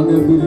Say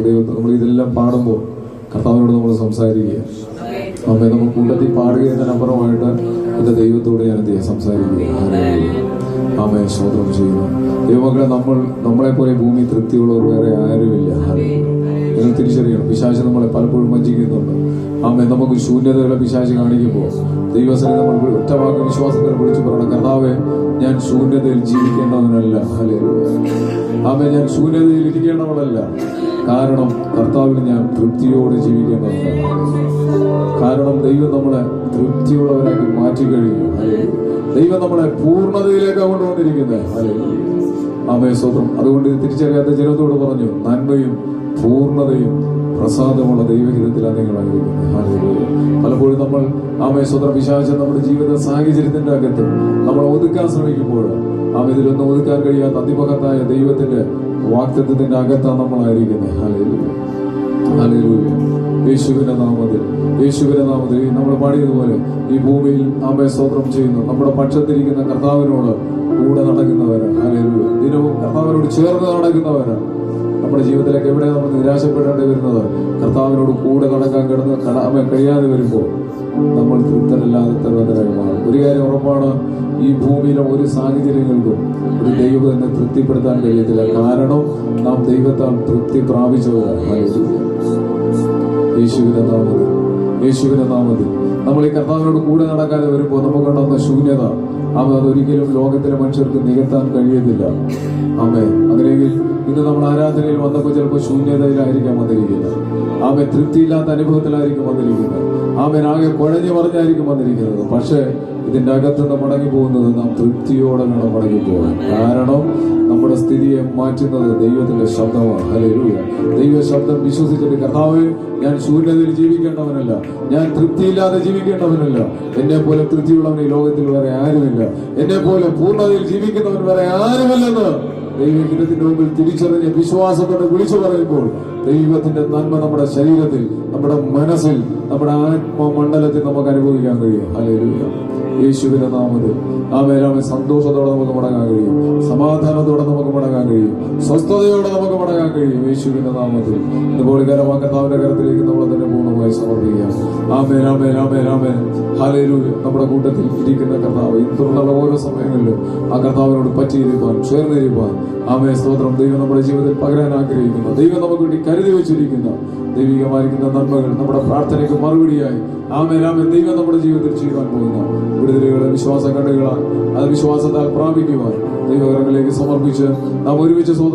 ദൈവത്തെ നമ്മൾ ഇതെല്ലാം പാടുമ്പോൾ കർത്താവിനോട് നമ്മൾ സംസാരിക്കുക. അമ്മേ, നമ്മൾ കൂട്ടത്തിൽ പാടുകയെന്നതിനപ്പുറമായിട്ട് എൻ്റെ ദൈവത്തോട് ഞാൻ എന്ത് ചെയ്യുക, സംസാരിക്കുക. ആമേ, സ്തോത്രം ചെയ്യുന്നു. ദൈവമക്കളെ, നമ്മളെപ്പോലെ ഭൂമി തൃപ്തിയുള്ളവർ വേറെ ആരുമില്ല. നിങ്ങൾ തിരിച്ചറിയണം, പിശാച് നമ്മളെ പലപ്പോഴും വഞ്ചിക്കുന്നുണ്ട്. ആമേ, നമുക്ക് ശൂന്യതകളെ പിശാച് കാണിക്കുമ്പോൾ ദൈവസനെ നമ്മൾ ഒറ്റവാക്ക് വിശ്വാസത്തിൽ വിളിച്ചു പറയണം, കർത്താവേ, ഞാൻ ശൂന്യതയിൽ ജീവിക്കേണ്ടവനല്ല. ഹല്ലേലൂയ. ആമേ, ഞാൻ ശൂന്യതയിൽ ഇരിക്കേണ്ടവളല്ല. കാരണം കർത്താവിൽ ഞാൻ തൃപ്തിയോടെ ജീവിക്കേണ്ടവനാണ്. കാരണം ദൈവം നമ്മളെ തൃപ്തിയുള്ളവരാക്കി മാറ്റി കഴിയും. ദൈവം നമ്മളെ പൂർണ്ണതയിലേക്കാണ് കൊണ്ടുവന്നിരിക്കുന്നത്. ആമേ, സ്തോത്രം. അതുകൊണ്ട് തിരിച്ചറിയാത്ത ജനത്തോട് പറഞ്ഞു, നന്മയും പൂർണ്ണതയും പ്രസാദമുള്ള ദൈവഹിതത്തിലാണ് നിങ്ങളായിരിക്കുന്നത്. പലപ്പോഴും നമ്മൾ ആമേ, സ്തോത്രം, പിശാച് നമ്മുടെ ജീവിത സാഹചര്യത്തിന്റെ അകത്ത് നമ്മൾ ഒതുക്കാൻ ശ്രമിക്കുമ്പോൾ ഇതിലൊന്നും ഒതുക്കാൻ കഴിയാത്ത അതിമഹത്തായ ദൈവത്തിന്റെ വാഗ്ദത്തത്തിന്റെ അകത്താണ് നമ്മളായിരിക്കുന്നത്. Hallelujah, hallelujah. യേശുവിന്റെ നാമത്തിൽ നമ്മൾ പാടിയതുപോലെ ഈ ഭൂമിയിൽ ആമേ, സ്തോത്രം ചെയ്യുന്നു നമ്മുടെ പക്ഷത്തിരിക്കുന്ന കർത്താവിനോട് കൂടെ നടക്കുന്നവരാണ്. ഹല്ലേലൂയ. ദിനവും കർത്താവിനോട് ചേർന്ന് നടക്കുന്നവരാണ്. നമ്മുടെ ജീവിതത്തിലേക്ക് എവിടെ നമ്മൾ നിരാശപ്പെടേണ്ടി വരുന്നത്, കർത്താവിനോട് കൂടെ നടക്കാൻ കഴിയാതെ വരുമ്പോൾ നമ്മൾ തൃപ്തരല്ലാതെ തരുന്നതിനായി മാറും. ഒരു കാര്യം ഉറപ്പാണ്, ഈ ഭൂമിയിലെ ഒരു സാഹചര്യങ്ങൾക്കും ഒരു ദൈവം എന്നെ തൃപ്തിപ്പെടുത്താൻ കഴിയത്തില്ല. കാരണം നാം ദൈവത്താൽ തൃപ്തി പ്രാപിച്ചവരാണ്. യേശുവിന്റെ നാമത്തിൽ നമ്മൾ ഈ കർത്താവിനോട് കൂടെ നടക്കാതെ വരുമ്പോൾ നമുക്കുണ്ടാകുന്ന ശൂന്യത അതൊരിക്കലും ലോകത്തിലെ മനുഷ്യർക്ക് നികത്താൻ കഴിയത്തില്ല. ആമേ, അങ്ങനെയെങ്കിൽ ഇന്ന് നമ്മൾ ആരാധനയിൽ വന്നപ്പോൾ ചിലപ്പോൾ ശൂന്യതയിലായിരിക്കാം വന്നിരിക്കുന്നത്. ആമേ, തൃപ്തിയില്ലാത്ത അനുഭവത്തിലായിരിക്കും വന്നിരിക്കുന്നത്. ആമേൻ, ആകെ കുഴഞ്ഞു മറിഞ്ഞായിരിക്കും വന്നിരിക്കുന്നത്. പക്ഷേ ഇതിന്റെ അകത്തുനിന്ന് മടങ്ങി പോകുന്നത് നാം തൃപ്തിയോടെ വേണം മടങ്ങി പോകാൻ. കാരണം നമ്മുടെ സ്ഥിതിയെ മാറ്റുന്നത് ദൈവത്തിന്റെ ശബ്ദമാണ്. ഹല്ലേലൂയ. ദൈവ ശബ്ദം വിശ്വസിച്ചിട്ട്, കർത്താവേ, ഞാൻ ശൂന്യതയിൽ ജീവിക്കേണ്ടവനല്ല, ഞാൻ തൃപ്തിയില്ലാതെ ജീവിക്കേണ്ടവനല്ല. എന്നെ പോലെ തൃപ്തിയുള്ളവൻ ഈ ലോകത്തിൽ വേറെ ആരുമില്ല. എന്നെ പോലെ പൂർണ്ണതയിൽ ജീവിക്കുന്നവൻ വേറെ ആരുമല്ലെന്ന് ദൈവത്തിന്റെ മുമ്പിൽ തിരിച്ചറിഞ്ഞ് വിശ്വാസത്തോടെ വിളിച്ചു പറയുമ്പോൾ ദൈവത്തിന്റെ നന്മ നമ്മുടെ ശരീരത്തിൽ, നമ്മുടെ മനസ്സിൽ, നമ്മുടെ ആത്മമണ്ഡലത്തിൽ നമുക്ക് അനുഭവിക്കാൻ കഴിയും. ഹല്ലേലൂയ. യേശുവിന്റെ നാമത്തിൽ ആമേൻ, സന്തോഷത്തോടെ നമുക്ക് മടങ്ങാൻ കഴിയും. സമാധാനത്തോടെ നമുക്ക് മടങ്ങാൻ കഴിയും. സ്വസ്ഥതയോടെ നമുക്ക് മടങ്ങാൻ കഴിയും. യേശുവിന്റെ നാമത്തിൽ ഇതുപോലെ കർത്താവിന്റെ കരത്തിലേക്ക് നമ്മളെ തന്നെ പൂർണ്ണമായി സമർപ്പിക്കാം. ആമേൻ, ആമേൻ, ആമേൻ, ആമേൻ. ഹല്ലേലൂയ. നമ്മുടെ കൂട്ടത്തിൽ ഇരിക്കുന്ന കർത്താവ് തുടർന്നുള്ള ഓരോ സമയങ്ങളിലും ആ കർത്താവിനോട് പറ്റിയിരിക്കാൻ, ചേർന്നിരിക്കാൻ ആമേൻ, സ്തോത്രം. ദൈവം നമ്മുടെ ജീവിതത്തിൽ പകരാൻ ആഗ്രഹിക്കുന്ന, ദൈവം നമുക്ക് വേണ്ടി കരുതി വെച്ചിരിക്കുന്ന ദൈവികമായിരിക്കുന്ന നന്മകൾ നമ്മുടെ പ്രാർത്ഥനയ്ക്ക് മറുപടിയായി ആമേൻ, ആമേൻ, ദൈവം നമ്മുടെ ജീവിതത്തിൽ ചെയ്യുവാൻ പോകുന്ന വിടുതലുകളെ വിശ്വാസ കണ്ണുകളാൽ അത് വിശ്വാസത്താൽ പ്രാപിക്കുവാൻ ദൈവകരങ്ങളിലേക്ക് സമർപ്പിച്ച് നാം ഒരുമിച്ച്